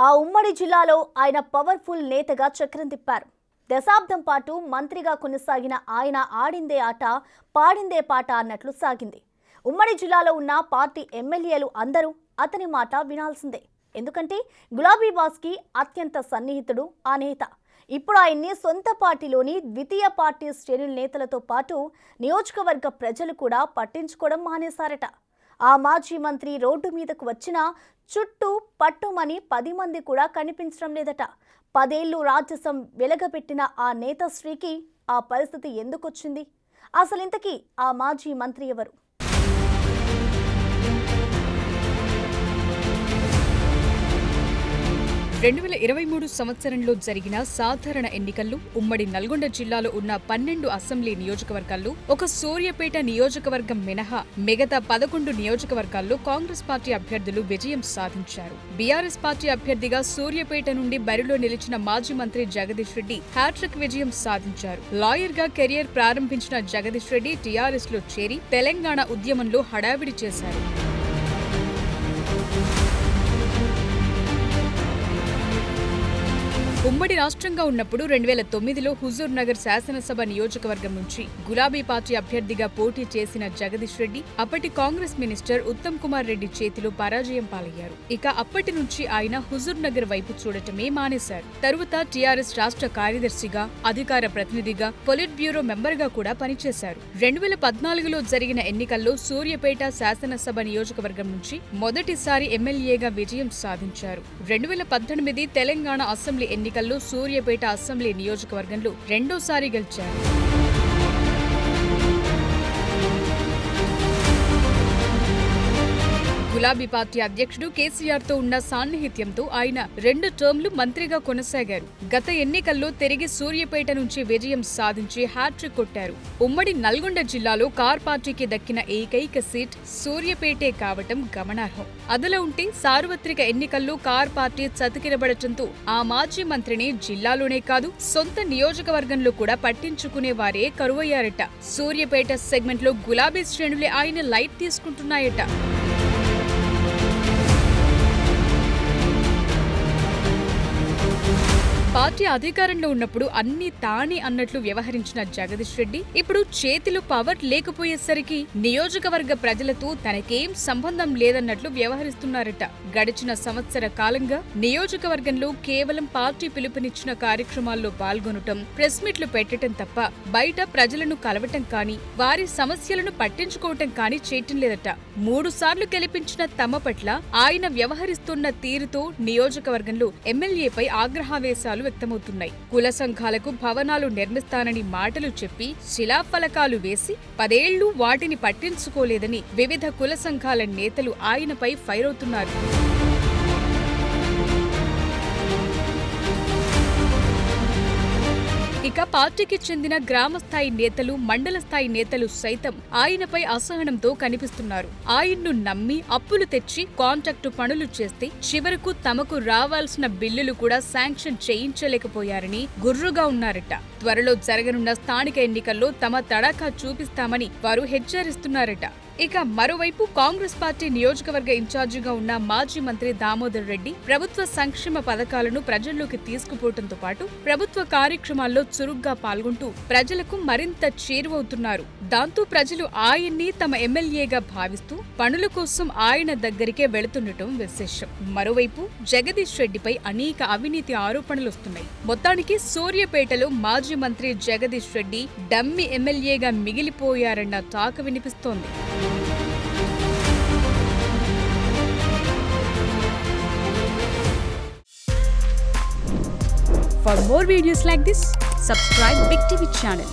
ఆ ఉమ్మడి జిల్లాలో ఆయన పవర్ఫుల్ నేతగా చక్రం తిప్పారు. దశాబ్దం పాటు మంత్రిగా కొనసాగిన ఆయన ఆడిందే ఆట, పాడిందే పాట అన్నట్లు సాగింది. ఉమ్మడి జిల్లాలో ఉన్న పార్టీ ఎమ్మెల్యేలు అందరూ అతని మాట వినాల్సిందే. ఎందుకంటే గులాబీ బాస్కి అత్యంత సన్నిహితుడు ఆ నేత. ఇప్పుడు ఆయన్ని సొంత పార్టీలోని ద్వితీయ పార్టీ శ్రేణుల నేతలతో పాటు నియోజకవర్గ ప్రజలు కూడా పట్టించుకోవడం మానేశారట. ఆ మాజీ మంత్రి రోడ్డు మీదకు వచ్చినా చుట్టూ పట్టుమని 10 మంది కూడా కనిపించడం లేదట. 10 ఏళ్లు రాజసం వెలగబెట్టిన ఆ నేతశ్రీకి ఆ పరిస్థితి ఎందుకొచ్చింది? అసలు ఇంతకీ ఆ మాజీ మంత్రి ఎవరు? 2023 సంవత్సరంలో జరిగిన సాధారణ ఎన్నికల్లో ఉమ్మడి నల్గొండ జిల్లాలో ఉన్న 12 అసెంబ్లీ నియోజకవర్గాల్లో ఒక సూర్యాపేట నియోజకవర్గం మినహా మిగతా 11 నియోజకవర్గాల్లో కాంగ్రెస్ పార్టీ అభ్యర్థులు విజయం సాధించారు. బీఆర్ఎస్ పార్టీ అభ్యర్థిగా సూర్యాపేట నుండి బరిలో నిలిచిన మాజీ మంత్రి జగదీష్ రెడ్డి హ్యాట్రిక్ విజయం సాధించారు. లాయర్ గా కెరియర్ ప్రారంభించిన జగదీష్ రెడ్డి టీఆర్ఎస్ లో చేరి తెలంగాణ ఉద్యమంలో హడావిడి చేశారు. ఉమ్మడి రాష్ట్రంగా ఉన్నప్పుడు 2009లో హుజూర్ నగర్ శాసనసభ నియోజకవర్గం నుంచి గులాబీ పార్టీ అభ్యర్థిగా పోటీ చేసిన జగదీష్ రెడ్డి అప్పటి కాంగ్రెస్ మినిస్టర్ ఉత్తమ్ కుమార్ రెడ్డి చేతిలో పరాజయం పాలయ్యారు. ఇక అప్పటి నుంచి ఆయన హుజూర్ నగర్ వైపు చూడటమే మానేశారు. తరువాత టీఆర్ఎస్ రాష్ట్ర కార్యదర్శిగా, అధికార ప్రతినిధిగా, పొలిట్ బ్యూరో మెంబర్ గా కూడా పనిచేశారు. 2014లో జరిగిన ఎన్నికల్లో సూర్యాపేట శాసనసభ నియోజకవర్గం నుంచి మొదటిసారి ఎమ్మెల్యేగా విజయం సాధించారు. 2018 తెలంగాణ అసెంబ్లీ ఎన్నికల్లో సూర్యాపేట అసెంబ్లీ నియోజకవర్గంలో రెండోసారి గెలిచారు. గులాబీ పార్టీ అధ్యక్షుడు కేసీఆర్ తో ఉన్న సాన్నిహిత్యంతో ఆయన 2 టర్మ్లు మంత్రిగా కొనసాగారు. గత ఎన్నికల్లో తిరిగి సూర్యాపేట నుంచి విజయం సాధించి హ్యాట్రిక్ కొట్టారు. ఉమ్మడి నల్గొండ జిల్లాలో కార్ పార్టీకి దక్కిన ఏకైక సీట్ సూర్యాపేటే కావటం గమనార్హం. అదిలా ఉంటే సార్వత్రిక ఎన్నికల్లో కార్ పార్టీ చతికిరబడటంతో ఆ మాజీ మంత్రిని జిల్లాలోనే కాదు సొంత నియోజకవర్గంలో కూడా పట్టించుకునే వారే కరువయ్యారట. సూర్యాపేట సెగ్మెంట్ లో గులాబీ శ్రేణులే ఆయన లైట్ తీసుకుంటున్నాయట. పార్టీ అధికారంలో ఉన్నప్పుడు అన్ని తానే అన్నట్లు వ్యవహరించిన జగదీష్ రెడ్డి ఇప్పుడు చేతిలో పవర్ లేకపోయేసరికి నియోజకవర్గ ప్రజలతో తనకేం సంబంధం లేదన్నట్లు వ్యవహరిస్తున్నారట. గడిచిన సంవత్సర కాలంగా నియోజకవర్గంలో కేవలం పార్టీ పిలుపునిచ్చిన కార్యక్రమాల్లో పాల్గొనటం, ప్రెస్ మీట్లు పెట్టడం తప్ప బయట ప్రజలను కలవటం కానీ, వారి సమస్యలను పట్టించుకోవటం కానీ చేయటం లేదట. 3 సార్లు గెలిపించిన తమ పట్ల ఆయన వ్యవహరిస్తున్న తీరుతో నియోజకవర్గంలో ఎమ్మెల్యేపై ఆగ్రహావేశాలు వ్యక్తమవుతున్నాయి. కుల సంఘాలకు భవనాలు నిర్మిస్తానని మాటలు చెప్పి శిలాఫలకాలు వేసి 10 ఏళ్లు వాటిని పట్టించుకోలేదని వివిధ కుల సంఘాల నేతలు ఆయనపై ఫైర్ అవుతున్నారు. ఇక పార్టీకి చెందిన గ్రామస్థాయి నేతలు, మండల స్థాయి నేతలు సైతం ఆయనపై అసహనంతో కనిపిస్తున్నారు. ఆయన్ను నమ్మి అప్పులు తెచ్చి కాంట్రాక్టు పనులు చేస్తే చివరకు తమకు రావాల్సిన బిల్లులు కూడా శాంక్షన్ చేయించలేకపోయారని గుర్రుగా ఉన్నారట. త్వరలో జరగనున్న స్థానిక ఎన్నికల్లో తమ తడాఖా చూపిస్తామని వారు హెచ్చరిస్తున్నారట. ఇక మరోవైపు కాంగ్రెస్ పార్టీ నియోజకవర్గ ఇన్ఛార్జిగా ఉన్న మాజీ మంత్రి దామోదర్ రెడ్డి ప్రభుత్వ సంక్షేమ పథకాలను ప్రజల్లోకి తీసుకుపోవడంతో పాటు ప్రభుత్వ కార్యక్రమాల్లో చురుగ్గా పాల్గొంటూ ప్రజలకు మరింత చేరువవుతున్నారు. దాంతో ప్రజలు ఆయన్ని తమ ఎమ్మెల్యేగా భావిస్తూ పనుల కోసం ఆయన దగ్గరికే వెళుతుండటం విశేషం. మరోవైపు జగదీష్ రెడ్డిపై అనేక అవినీతి ఆరోపణలు వస్తున్నాయి. మొత్తానికి సూర్యాపేటలో మాజీ మంత్రి జగదీష్ రెడ్డి డమ్మి ఎమ్మెల్యేగా మిగిలిపోయారన్న టాక్ వినిపిస్తోంది. For more videos like this, subscribe Big TV channel.